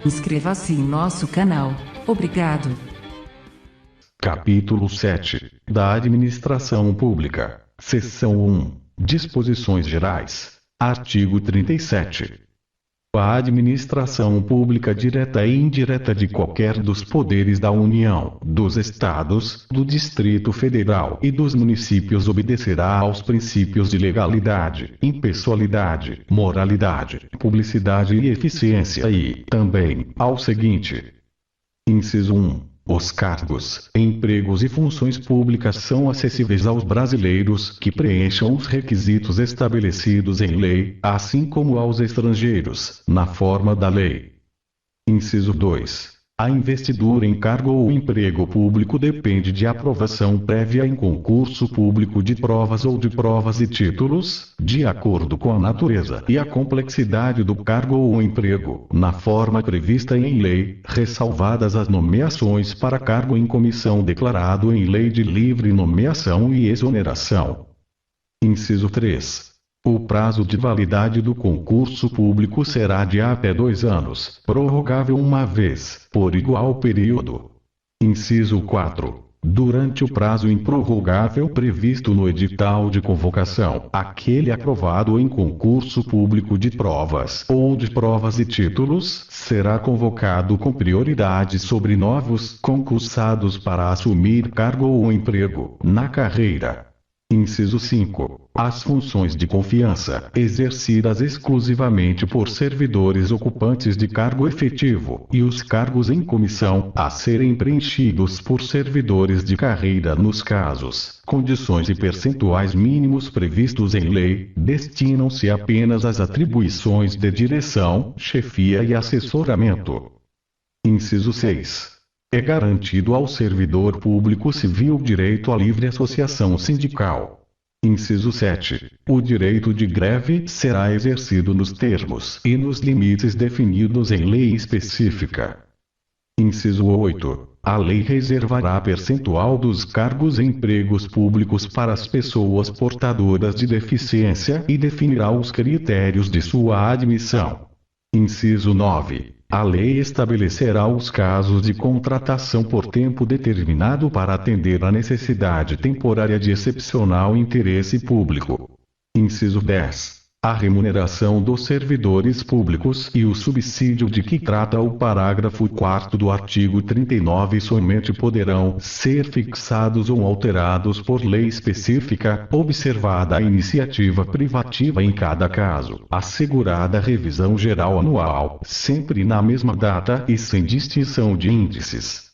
Inscreva-se em nosso canal. Obrigado. Capítulo 7 da Administração Pública. Seção 1. Disposições Gerais. Artigo 37. A administração pública direta e indireta de qualquer dos poderes da União, dos Estados, do Distrito Federal e dos municípios obedecerá aos princípios de legalidade, impessoalidade, moralidade, publicidade e eficiência e, também, ao seguinte. Inciso 1. Os cargos, empregos e funções públicas são acessíveis aos brasileiros que preencham os requisitos estabelecidos em lei, assim como aos estrangeiros, na forma da lei. Inciso 2. A investidura em cargo ou emprego público depende de aprovação prévia em concurso público de provas ou de provas e títulos, de acordo com a natureza e a complexidade do cargo ou emprego, na forma prevista em lei, ressalvadas as nomeações para cargo em comissão declarado em lei de livre nomeação e exoneração. Inciso 3. O prazo de validade do concurso público será de até 2 anos, prorrogável uma vez, por igual período. Inciso 4. Durante o prazo improrrogável previsto no edital de convocação, aquele aprovado em concurso público de provas ou de provas e títulos, será convocado com prioridade sobre novos concursados para assumir cargo ou emprego na carreira. Inciso 5. As funções de confiança, exercidas exclusivamente por servidores ocupantes de cargo efetivo, e os cargos em comissão, a serem preenchidos por servidores de carreira nos casos, condições e percentuais mínimos previstos em lei, destinam-se apenas às atribuições de direção, chefia e assessoramento. Inciso 6. É garantido ao servidor público civil direito à livre associação sindical. Inciso 7. O direito de greve será exercido nos termos e nos limites definidos em lei específica. Inciso 8. A lei reservará percentual dos cargos e empregos públicos para as pessoas portadoras de deficiência e definirá os critérios de sua admissão. Inciso 9. A lei estabelecerá os casos de contratação por tempo determinado para atender à necessidade temporária de excepcional interesse público. Inciso 10. A remuneração dos servidores públicos e o subsídio de que trata o parágrafo 4º do artigo 39 somente poderão ser fixados ou alterados por lei específica, observada a iniciativa privativa em cada caso, assegurada a revisão geral anual, sempre na mesma data e sem distinção de índices.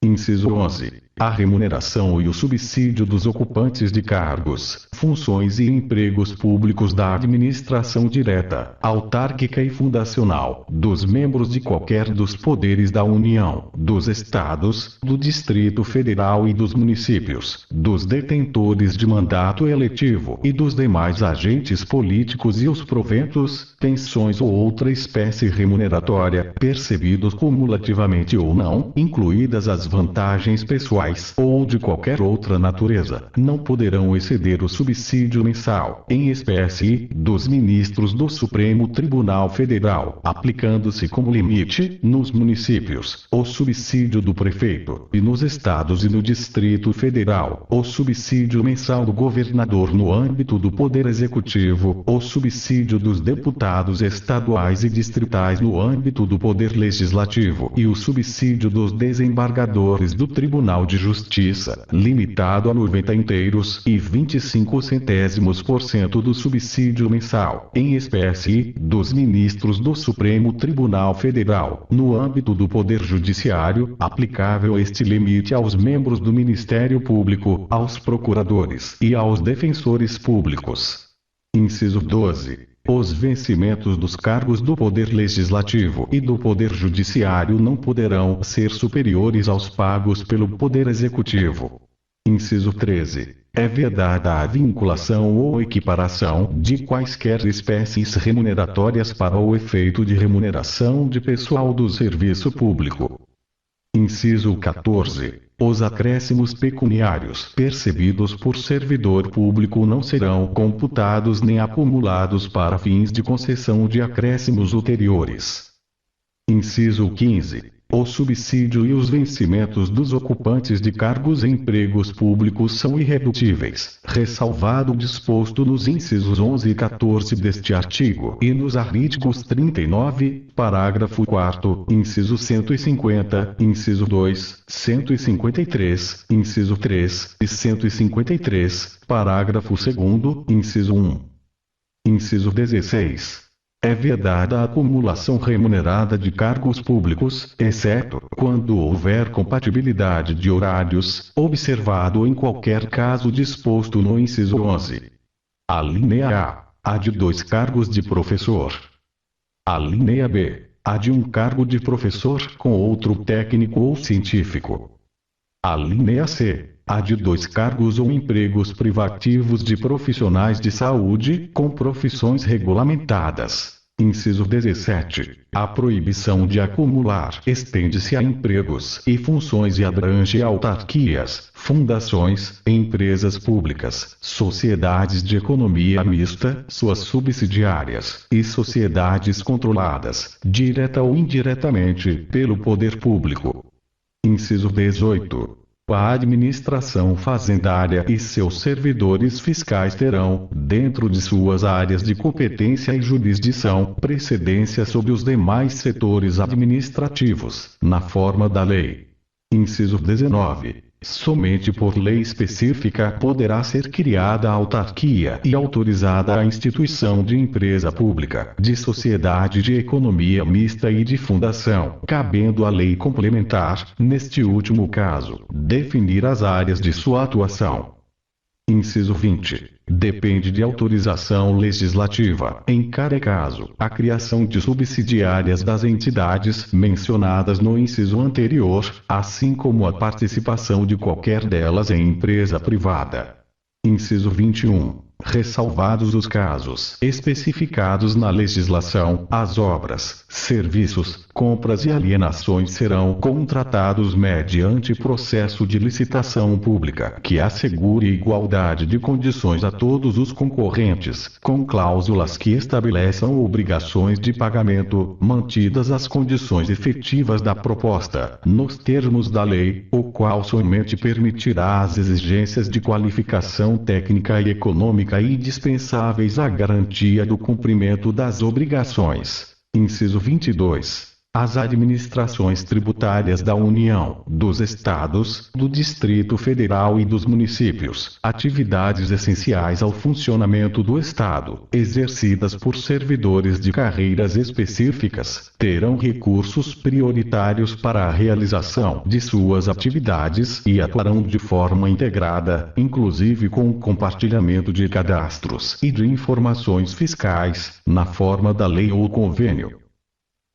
Inciso 11. A remuneração e o subsídio dos ocupantes de cargos, funções e empregos públicos da administração direta, autárquica e fundacional, dos membros de qualquer dos poderes da União, dos Estados, do Distrito Federal e dos municípios, dos detentores de mandato eletivo e dos demais agentes políticos e os proventos, pensões ou outra espécie remuneratória, percebidos cumulativamente ou não, incluídas as vantagens pessoais ou de qualquer outra natureza, não poderão exceder o subsídio mensal, em espécie, dos ministros do Supremo Tribunal Federal, aplicando-se como limite, nos municípios, o subsídio do prefeito, e nos estados e no Distrito Federal, o subsídio mensal do governador no âmbito do Poder Executivo, o subsídio dos deputados estaduais e distritais no âmbito do Poder Legislativo e o subsídio dos desembargadores do Tribunal de Justiça, limitado a 90 inteiros e 25% do subsídio mensal, em espécie, dos ministros do Supremo Tribunal Federal, no âmbito do Poder Judiciário, aplicável este limite aos membros do Ministério Público, aos procuradores e aos defensores públicos. Inciso 12. Os vencimentos dos cargos do Poder Legislativo e do Poder Judiciário não poderão ser superiores aos pagos pelo Poder Executivo. Inciso 13. É vedada a vinculação ou equiparação de quaisquer espécies remuneratórias para o efeito de remuneração de pessoal do serviço público. Inciso 14. Os acréscimos pecuniários percebidos por servidor público não serão computados nem acumulados para fins de concessão de acréscimos ulteriores. Inciso 15. O subsídio e os vencimentos dos ocupantes de cargos em empregos públicos são irredutíveis, ressalvado o disposto nos incisos 11 e 14 deste artigo e nos artigos 39, parágrafo 4º, inciso 150, inciso 2, 153, inciso 3 e 153, parágrafo 2º, inciso 1. Inciso 16. É vedada a acumulação remunerada de cargos públicos, exceto quando houver compatibilidade de horários, observado em qualquer caso disposto no inciso 11. Alínea A. A de 2 cargos de professor. Alínea B. A de 1 cargo de professor com outro técnico ou científico. Alínea C. A de 2 cargos ou empregos privativos de profissionais de saúde, com profissões regulamentadas. Inciso 17. A proibição de acumular estende-se a empregos e funções e abrange autarquias, fundações, empresas públicas, sociedades de economia mista, suas subsidiárias, e sociedades controladas, direta ou indiretamente, pelo poder público. Inciso 18. A administração fazendária e seus servidores fiscais terão, dentro de suas áreas de competência e jurisdição, precedência sobre os demais setores administrativos, na forma da lei. Inciso 19. Somente por lei específica poderá ser criada a autarquia e autorizada a instituição de empresa pública, de sociedade de economia mista e de fundação, cabendo à lei complementar, neste último caso, definir as áreas de sua atuação. Inciso 20. Depende de autorização legislativa, em cada caso, a criação de subsidiárias das entidades mencionadas no inciso anterior, assim como a participação de qualquer delas em empresa privada. Inciso 21. Ressalvados os casos especificados na legislação, as obras, serviços, compras e alienações serão contratados mediante processo de licitação pública que assegure igualdade de condições a todos os concorrentes, com cláusulas que estabeleçam obrigações de pagamento, mantidas as condições efetivas da proposta, nos termos da lei, o qual somente permitirá as exigências de qualificação técnica e econômica indispensáveis à garantia do cumprimento das obrigações. Inciso 22. As administrações tributárias da União, dos Estados, do Distrito Federal e dos municípios, atividades essenciais ao funcionamento do Estado, exercidas por servidores de carreiras específicas, terão recursos prioritários para a realização de suas atividades e atuarão de forma integrada, inclusive com o compartilhamento de cadastros e de informações fiscais, na forma da lei ou convênio.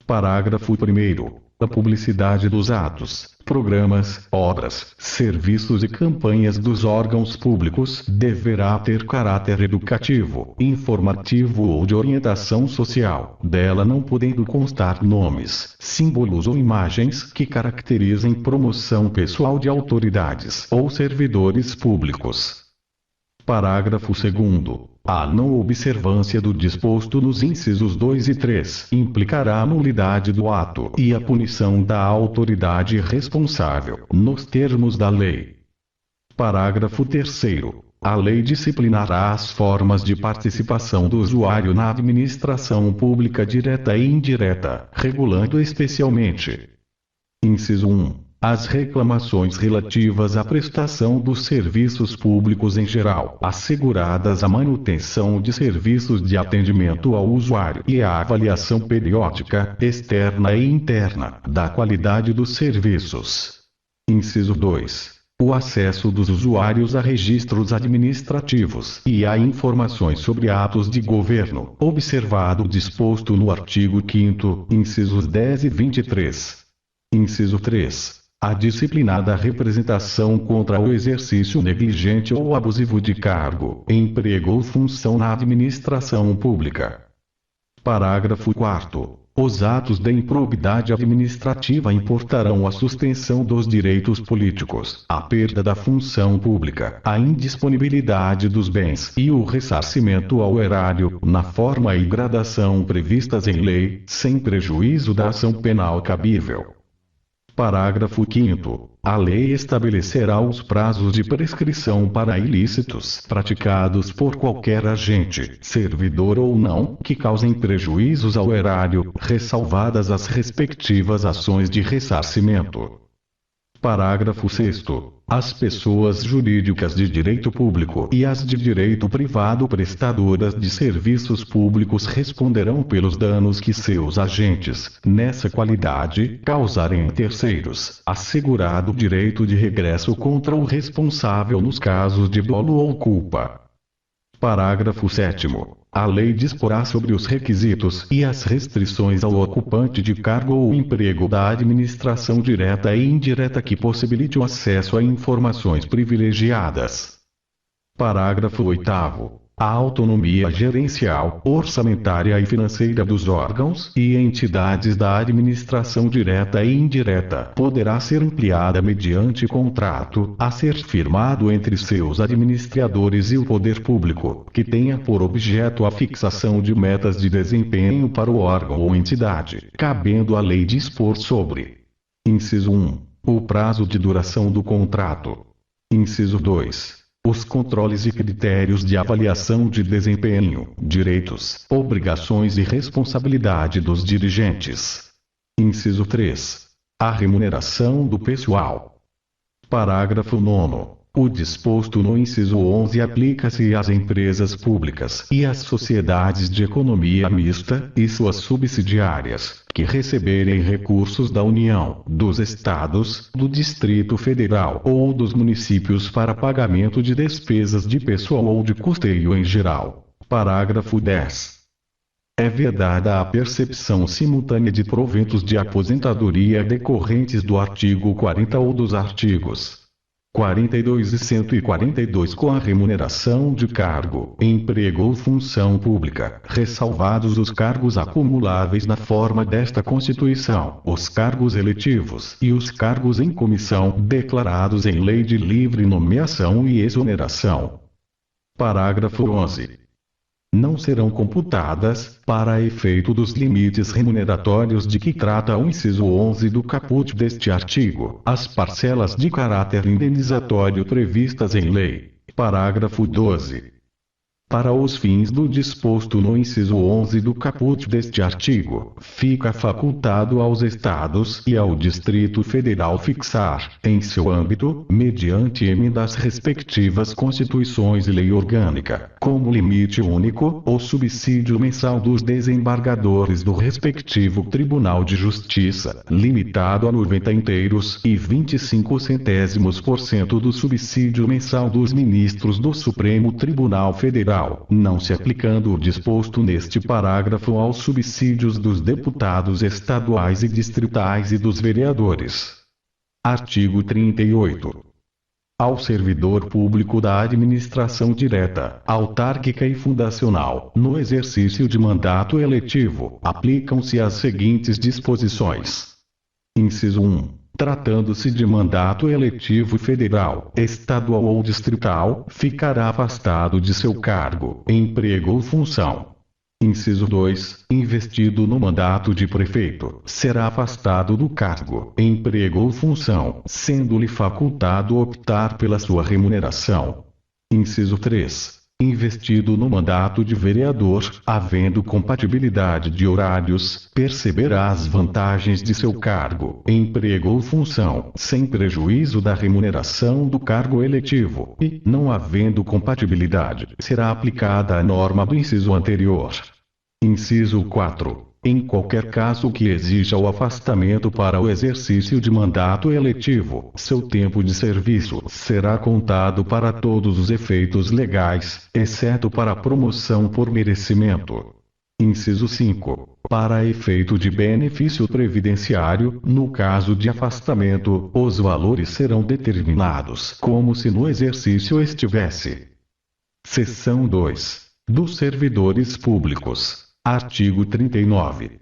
Parágrafo 1º. A publicidade dos atos, programas, obras, serviços e campanhas dos órgãos públicos deverá ter caráter educativo, informativo ou de orientação social, dela não podendo constar nomes, símbolos ou imagens que caracterizem promoção pessoal de autoridades ou servidores públicos. Parágrafo 2º. A não observância do disposto nos incisos 2 e 3 implicará a nulidade do ato e a punição da autoridade responsável, nos termos da lei. Parágrafo 3º. A lei disciplinará as formas de participação do usuário na administração pública direta e indireta, regulando especialmente. Inciso 1. As reclamações relativas à prestação dos serviços públicos em geral, asseguradas a manutenção de serviços de atendimento ao usuário e a avaliação periódica, externa e interna, da qualidade dos serviços. Inciso 2. O acesso dos usuários a registros administrativos e a informações sobre atos de governo, observado o disposto no artigo 5º, incisos 10 e 23. Inciso 3. A disciplinada representação contra o exercício negligente ou abusivo de cargo, emprego ou função na administração pública. Parágrafo 4º. Os atos de improbidade administrativa importarão a suspensão dos direitos políticos, a perda da função pública, a indisponibilidade dos bens e o ressarcimento ao erário, na forma e gradação previstas em lei, sem prejuízo da ação penal cabível. Parágrafo 5º. A lei estabelecerá os prazos de prescrição para ilícitos praticados por qualquer agente, servidor ou não, que causem prejuízos ao erário, ressalvadas as respectivas ações de ressarcimento. Parágrafo 6º. As pessoas jurídicas de direito público e as de direito privado prestadoras de serviços públicos responderão pelos danos que seus agentes, nessa qualidade, causarem a terceiros, assegurado o direito de regresso contra o responsável nos casos de dolo ou culpa. Parágrafo 7º. A lei disporá sobre os requisitos e as restrições ao ocupante de cargo ou emprego da administração direta e indireta que possibilite o acesso a informações privilegiadas. Parágrafo 8º. A autonomia gerencial, orçamentária e financeira dos órgãos e entidades da administração direta e indireta poderá ser ampliada mediante contrato a ser firmado entre seus administradores e o poder público, que tenha por objeto a fixação de metas de desempenho para o órgão ou entidade, cabendo à lei dispor sobre: inciso 1. O prazo de duração do contrato. Inciso 2. Os controles e critérios de avaliação de desempenho, direitos, obrigações e responsabilidade dos dirigentes. Inciso 3. A remuneração do pessoal. Parágrafo 9º. O disposto no inciso 11 aplica-se às empresas públicas e às sociedades de economia mista e suas subsidiárias, que receberem recursos da União, dos Estados, do Distrito Federal ou dos municípios para pagamento de despesas de pessoal ou de custeio em geral. Parágrafo 10. É vedada a percepção simultânea de proventos de aposentadoria decorrentes do artigo 40 ou dos artigos 42 e 142 com a remuneração de cargo, emprego ou função pública, ressalvados os cargos acumuláveis na forma desta Constituição, os cargos eletivos e os cargos em comissão declarados em lei de livre nomeação e exoneração. Parágrafo 11. Não serão computadas, para efeito dos limites remuneratórios de que trata o inciso 11 do caput deste artigo, as parcelas de caráter indenizatório previstas em lei. Parágrafo 12. Para os fins do disposto no inciso 11 do caput deste artigo, fica facultado aos Estados e ao Distrito Federal fixar, em seu âmbito, mediante emenda às respectivas Constituições e lei orgânica, como limite único, o subsídio mensal dos desembargadores do respectivo Tribunal de Justiça, limitado a 90 inteiros e 25% do subsídio mensal dos ministros do Supremo Tribunal Federal, não se aplicando o disposto neste parágrafo aos subsídios dos deputados estaduais e distritais e dos vereadores. Artigo 38. Ao servidor público da administração direta, autárquica e fundacional, no exercício de mandato eletivo, aplicam-se as seguintes disposições. Inciso 1. Tratando-se de mandato eletivo federal, estadual ou distrital, ficará afastado de seu cargo, emprego ou função. Inciso 2. Investido no mandato de prefeito, será afastado do cargo, emprego ou função, sendo-lhe facultado optar pela sua remuneração. Inciso 3. Investido no mandato de vereador, havendo compatibilidade de horários, perceberá as vantagens de seu cargo, emprego ou função, sem prejuízo da remuneração do cargo eletivo, e, não havendo compatibilidade, será aplicada a norma do inciso anterior. Inciso 4. Em qualquer caso que exija o afastamento para o exercício de mandato eletivo, seu tempo de serviço será contado para todos os efeitos legais, exceto para a promoção por merecimento. Inciso 5. Para efeito de benefício previdenciário, no caso de afastamento, os valores serão determinados como se no exercício estivesse. Seção 2. Dos servidores públicos. Artigo 39.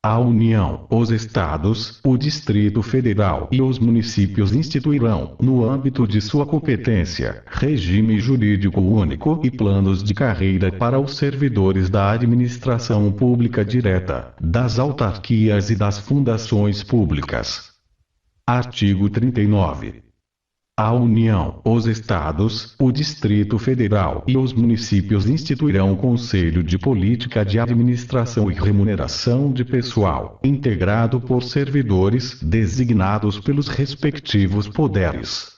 A União, os Estados, o Distrito Federal e os municípios instituirão, no âmbito de sua competência, regime jurídico único e planos de carreira para os servidores da administração pública direta, das autarquias e das fundações públicas. Artigo 39. A União, os Estados, o Distrito Federal e os municípios instituirão Conselho de Política de Administração e Remuneração de Pessoal, integrado por servidores designados pelos respectivos poderes.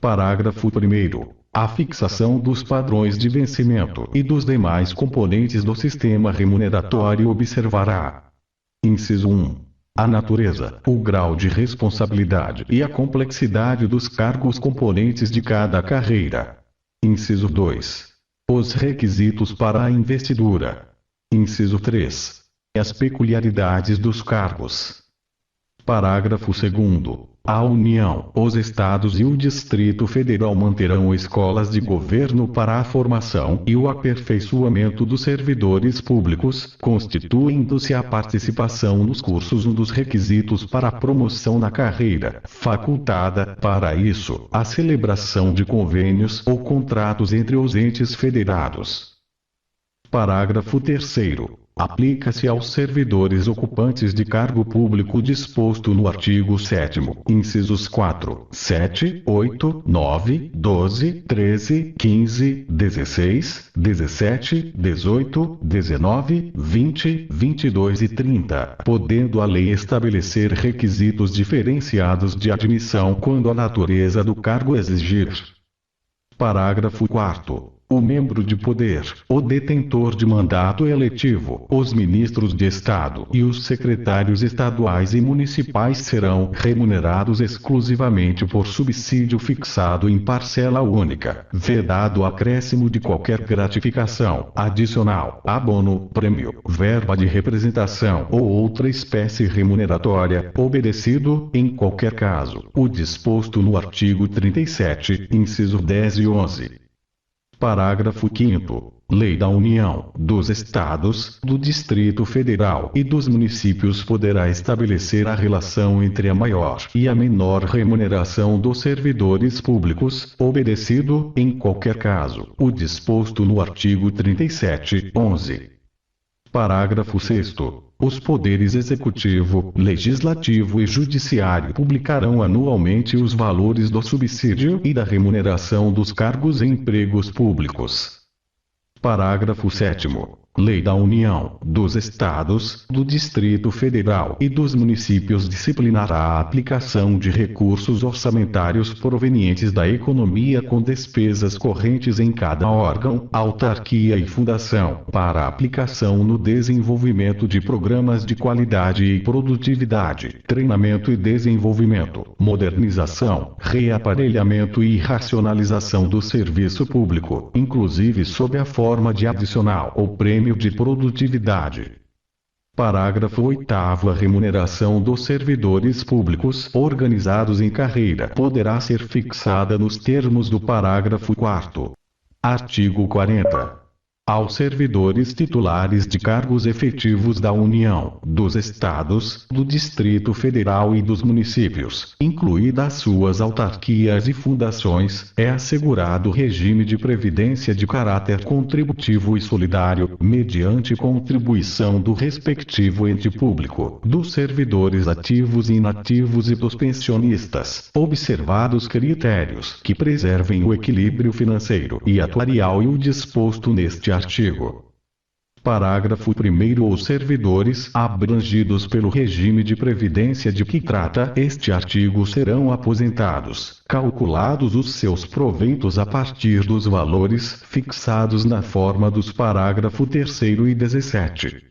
Parágrafo 1º. A fixação dos padrões de vencimento e dos demais componentes do sistema remuneratório observará. Inciso 1. A natureza, o grau de responsabilidade e a complexidade dos cargos componentes de cada carreira. Inciso 2. Os requisitos para a investidura. Inciso 3. As peculiaridades dos cargos. Parágrafo 2º. A União, os Estados e o Distrito Federal manterão escolas de governo para a formação e o aperfeiçoamento dos servidores públicos, constituindo-se a participação nos cursos um dos requisitos para a promoção na carreira, facultada, para isso, a celebração de convênios ou contratos entre os entes federados. Parágrafo 3º. Aplica-se aos servidores ocupantes de cargo público disposto no artigo 7º, incisos 4, 7, 8, 9, 12, 13, 15, 16, 17, 18, 19, 20, 22 e 30, podendo a lei estabelecer requisitos diferenciados de admissão quando a natureza do cargo exigir. Parágrafo 4º. O membro de poder, o detentor de mandato eletivo, os ministros de Estado e os secretários estaduais e municipais serão remunerados exclusivamente por subsídio fixado em parcela única, vedado o acréscimo de qualquer gratificação adicional, abono, prêmio, verba de representação ou outra espécie remuneratória, obedecido, em qualquer caso, o disposto no artigo 37, inciso 10 e 11. Parágrafo 5º. Lei da União, dos Estados, do Distrito Federal e dos municípios poderá estabelecer a relação entre a maior e a menor remuneração dos servidores públicos, obedecido, em qualquer caso, o disposto no artigo 37, 11. Parágrafo 6º. Os poderes executivo, legislativo e judiciário publicarão anualmente os valores do subsídio e da remuneração dos cargos e empregos públicos. Parágrafo 7º. Lei da União, dos Estados, do Distrito Federal e dos municípios disciplinará a aplicação de recursos orçamentários provenientes da economia com despesas correntes em cada órgão, autarquia e fundação, para aplicação no desenvolvimento de programas de qualidade e produtividade, treinamento e desenvolvimento, modernização, reaparelhamento e racionalização do serviço público, inclusive sob a forma de adicional ou prêmio de produtividade. Parágrafo 8º. A remuneração dos servidores públicos organizados em carreira poderá ser fixada nos termos do parágrafo 4º. Artigo 40. Aos servidores titulares de cargos efetivos da União, dos Estados, do Distrito Federal e dos municípios, incluídas suas autarquias e fundações, é assegurado regime de previdência de caráter contributivo e solidário, mediante contribuição do respectivo ente público, dos servidores ativos e inativos e dos pensionistas, observados critérios que preservem o equilíbrio financeiro e atuarial e o disposto neste artigo. Parágrafo 1º. Os servidores abrangidos pelo regime de previdência de que trata este artigo serão aposentados, calculados os seus proventos a partir dos valores fixados na forma dos parágrafo 3º e 17.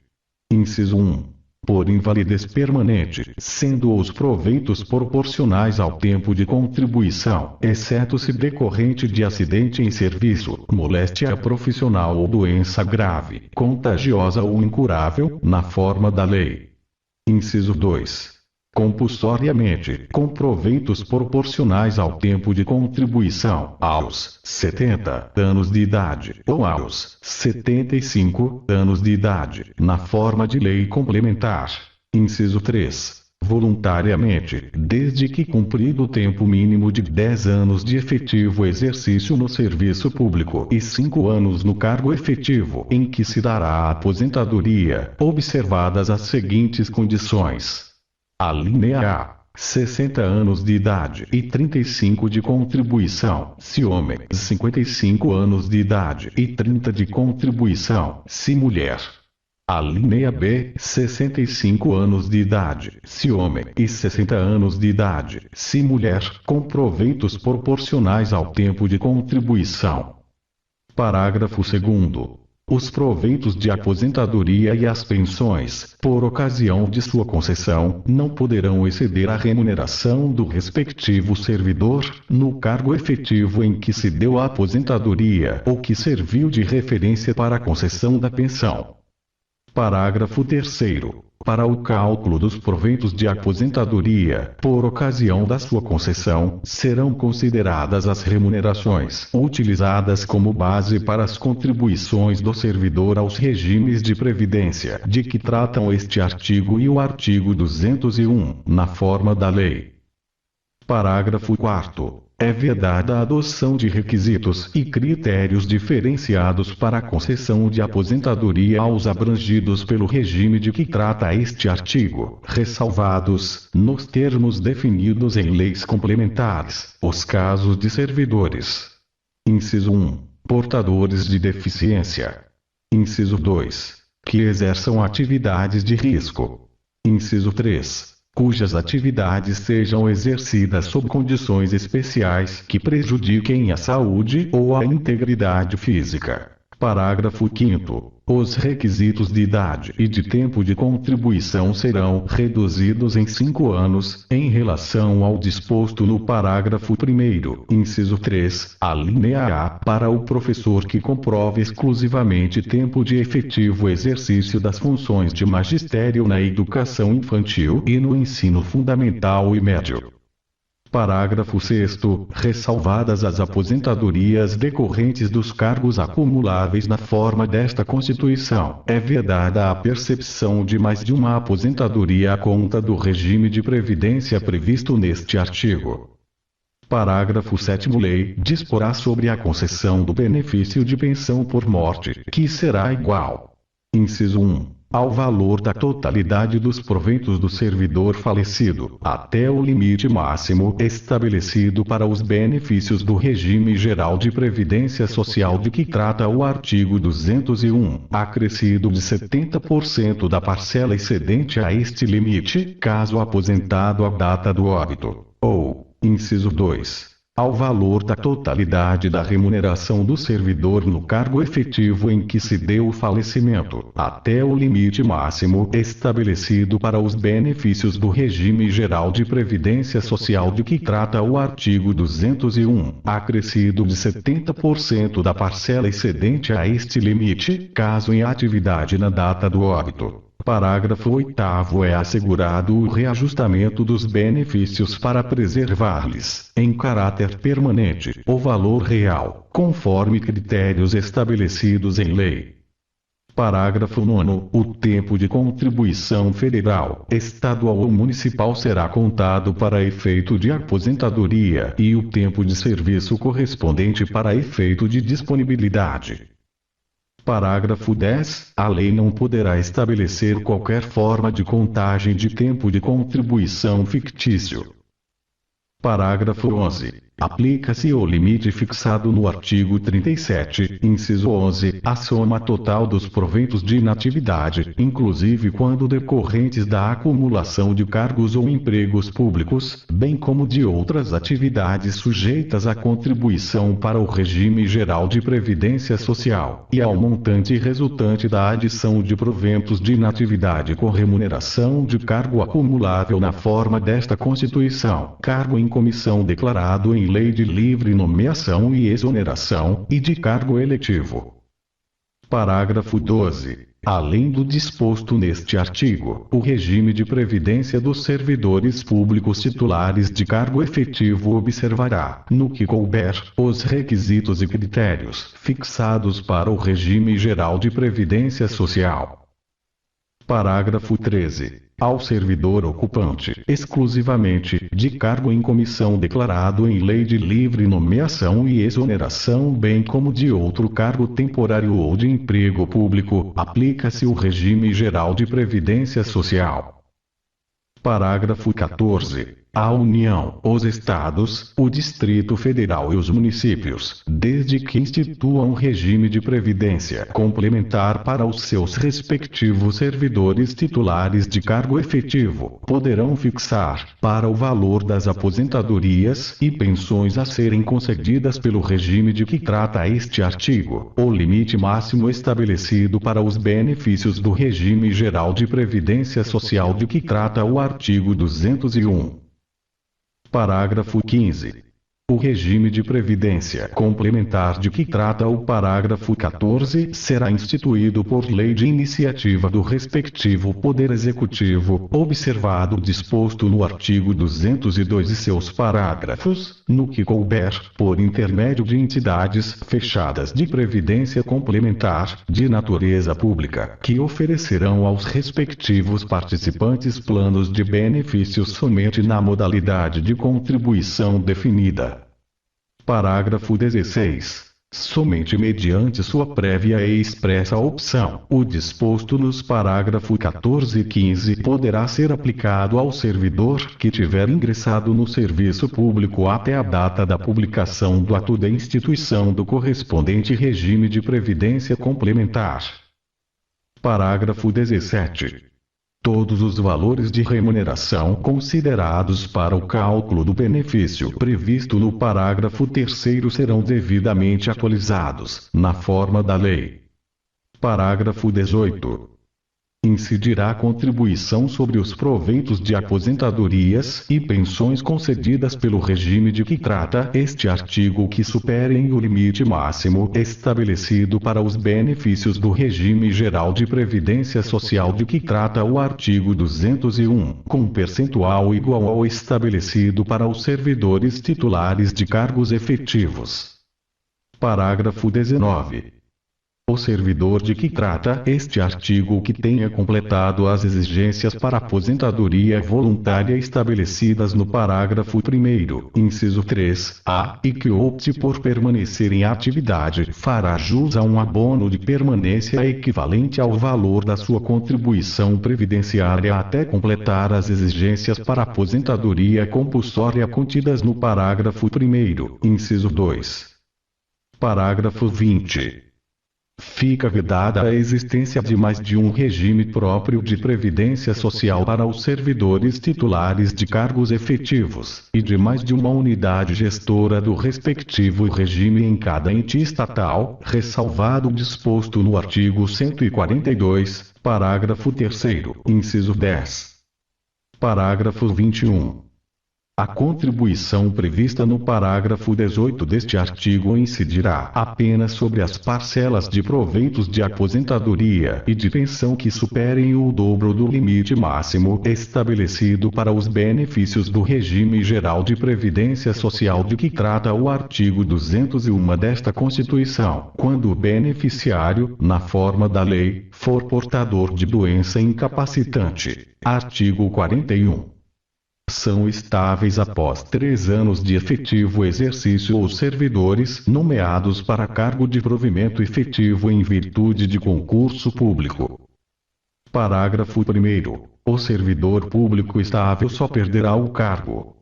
Inciso 1. Por invalidez permanente, sendo os proveitos proporcionais ao tempo de contribuição, exceto se decorrente de acidente em serviço, moléstia profissional ou doença grave, contagiosa ou incurável, na forma da lei. Inciso 2. compulsoriamente, com proventos proporcionais ao tempo de contribuição, aos 70 anos de idade, ou aos 75 anos de idade, na forma de lei complementar. Inciso 3. Voluntariamente, desde que cumprido o tempo mínimo de 10 anos de efetivo exercício no serviço público e 5 anos no cargo efetivo em que se dará a aposentadoria, observadas as seguintes condições. Alínea A. 60 anos de idade e 35 de contribuição, se homem; 55 anos de idade e 30 de contribuição, se mulher. Alínea B. 65 anos de idade, se homem, e 60 anos de idade, se mulher, com proventos proporcionais ao tempo de contribuição. Parágrafo 2º. Os proventos de aposentadoria e as pensões, por ocasião de sua concessão, não poderão exceder a remuneração do respectivo servidor, no cargo efetivo em que se deu a aposentadoria ou que serviu de referência para a concessão da pensão. Parágrafo 3º. Para o cálculo dos proventos de aposentadoria, por ocasião da sua concessão, serão consideradas as remunerações utilizadas como base para as contribuições do servidor aos regimes de previdência de que tratam este artigo e o artigo 201, na forma da lei. Parágrafo 4º. É vedada a adoção de requisitos e critérios diferenciados para a concessão de aposentadoria aos abrangidos pelo regime de que trata este artigo, ressalvados, nos termos definidos em leis complementares, os casos de servidores. Inciso 1. Portadores de deficiência. Inciso 2. Que exerçam atividades de risco. Inciso 3. Cujas atividades sejam exercidas sob condições especiais que prejudiquem a saúde ou a integridade física. Parágrafo 5º. Os requisitos de idade e de tempo de contribuição serão reduzidos em 5 anos, em relação ao disposto no parágrafo 1º, inciso 3, alínea A, para o professor que comprove exclusivamente tempo de efetivo exercício das funções de magistério na educação infantil e no ensino fundamental e médio. Parágrafo 6º. Ressalvadas as aposentadorias decorrentes dos cargos acumuláveis na forma desta Constituição, é vedada a percepção de mais de uma aposentadoria à conta do regime de previdência previsto neste artigo. Parágrafo 7º. Lei disporá sobre a concessão do benefício de pensão por morte, que será igual. Inciso 1. Ao valor da totalidade dos proventos do servidor falecido, até o limite máximo estabelecido para os benefícios do regime geral de previdência social de que trata o artigo 201, acrescido de 70% da parcela excedente a este limite, caso aposentado à data do óbito, ou, inciso 2. Ao valor da totalidade da remuneração do servidor no cargo efetivo em que se deu o falecimento, até o limite máximo estabelecido para os benefícios do regime geral de previdência social de que trata o artigo 201, acrescido de 70% da parcela excedente a este limite, caso em atividade na data do óbito. Parágrafo 8º. É assegurado o reajustamento dos benefícios para preservar-lhes, em caráter permanente, o valor real, conforme critérios estabelecidos em lei. Parágrafo 9º. O tempo de contribuição federal, estadual ou municipal será contado para efeito de aposentadoria e o tempo de serviço correspondente para efeito de disponibilidade. Parágrafo 10. A lei não poderá estabelecer qualquer forma de contagem de tempo de contribuição fictício. Parágrafo 11. Aplica-se o limite fixado no artigo 37, inciso 11, à soma total dos proventos de inatividade, inclusive quando decorrentes da acumulação de cargos ou empregos públicos, bem como de outras atividades sujeitas à contribuição para o regime geral de previdência social, e ao montante resultante da adição de proventos de inatividade com remuneração de cargo acumulável na forma desta Constituição, cargo em comissão declarado em lei de livre nomeação e exoneração, e de cargo eletivo. Parágrafo 12. além do disposto neste artigo, o regime de previdência dos servidores públicos titulares de cargo efetivo observará, no que couber, os requisitos e critérios fixados para o regime geral de previdência social. Parágrafo 13. Ao servidor ocupante, exclusivamente, de cargo em comissão declarado em lei de livre nomeação e exoneração, bem como de outro cargo temporário ou de emprego público, aplica-se o regime geral de previdência social. Parágrafo 14. A União, os Estados, o Distrito Federal e os municípios, desde que instituam um regime de previdência complementar para os seus respectivos servidores titulares de cargo efetivo, poderão fixar, para o valor das aposentadorias e pensões a serem concedidas pelo regime de que trata este artigo, o limite máximo estabelecido para os benefícios do regime geral de previdência social de que trata o artigo 201. Parágrafo 15. O regime de previdência complementar de que trata o parágrafo 14 será instituído por lei de iniciativa do respectivo Poder Executivo, observado o disposto no artigo 202 e seus parágrafos, no que couber, por intermédio de entidades fechadas de previdência complementar, de natureza pública, que oferecerão aos respectivos participantes planos de benefícios somente na modalidade de contribuição definida. Parágrafo 16. Somente mediante sua prévia e expressa opção, o disposto nos parágrafos 14 e 15 poderá ser aplicado ao servidor que tiver ingressado no serviço público até a data da publicação do ato da instituição do correspondente regime de previdência complementar. Parágrafo 17. Todos os valores de remuneração considerados para o cálculo do benefício previsto no parágrafo 3º serão devidamente atualizados, na forma da lei. Parágrafo 18. Incidirá a contribuição sobre os proveitos de aposentadorias e pensões concedidas pelo regime de que trata este artigo que superem o limite máximo estabelecido para os benefícios do regime geral de previdência social de que trata o artigo 201, com percentual igual ao estabelecido para os servidores titulares de cargos efetivos. Parágrafo 19. O servidor de que trata este artigo que tenha completado as exigências para aposentadoria voluntária estabelecidas no parágrafo 1º, inciso 3a, e que opte por permanecer em atividade, fará jus a um abono de permanência equivalente ao valor da sua contribuição previdenciária até completar as exigências para aposentadoria compulsória contidas no parágrafo 1º, inciso 2. Parágrafo 20. Fica vedada a existência de mais de um regime próprio de previdência social para os servidores titulares de cargos efetivos, e de mais de uma unidade gestora do respectivo regime em cada ente estatal, ressalvado o disposto no artigo 142, parágrafo 3º, inciso 10. Parágrafo 21. A contribuição prevista no parágrafo 18 deste artigo incidirá apenas sobre as parcelas de proveitos de aposentadoria e de pensão que superem o dobro do limite máximo estabelecido para os benefícios do regime geral de previdência social de que trata o artigo 201 desta Constituição, quando o beneficiário, na forma da lei, for portador de doença incapacitante. Artigo 41. São estáveis após 3 anos de efetivo exercício os servidores nomeados para cargo de provimento efetivo em virtude de concurso público. Parágrafo 1º. O servidor público estável só perderá o cargo.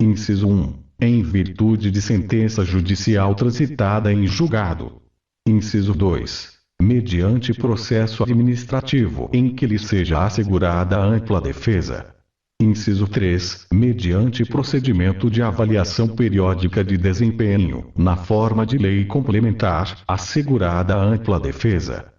Inciso 1. Em virtude de sentença judicial transitada em julgado. Inciso 2. Mediante processo administrativo em que lhe seja assegurada ampla defesa. Inciso 3. Mediante procedimento de avaliação periódica de desempenho, na forma de lei complementar, assegurada ampla defesa.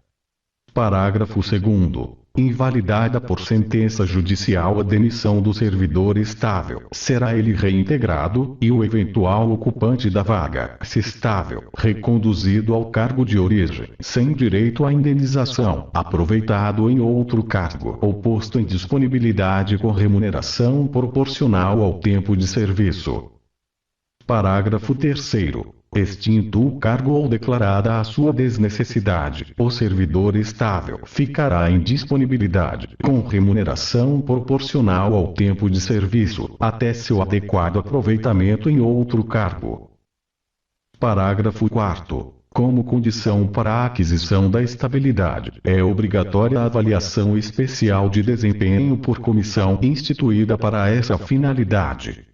Parágrafo 2º. Invalidada por sentença judicial a demissão do servidor estável, será ele reintegrado, e o eventual ocupante da vaga, se estável, reconduzido ao cargo de origem, sem direito à indenização, aproveitado em outro cargo ou posto em disponibilidade com remuneração proporcional ao tempo de serviço. Parágrafo 3º. Extinto o cargo ou declarada a sua desnecessidade, o servidor estável ficará em disponibilidade, com remuneração proporcional ao tempo de serviço, até seu adequado aproveitamento em outro cargo. Parágrafo 4º. Como condição para a aquisição da estabilidade, é obrigatória a avaliação especial de desempenho por comissão instituída para essa finalidade.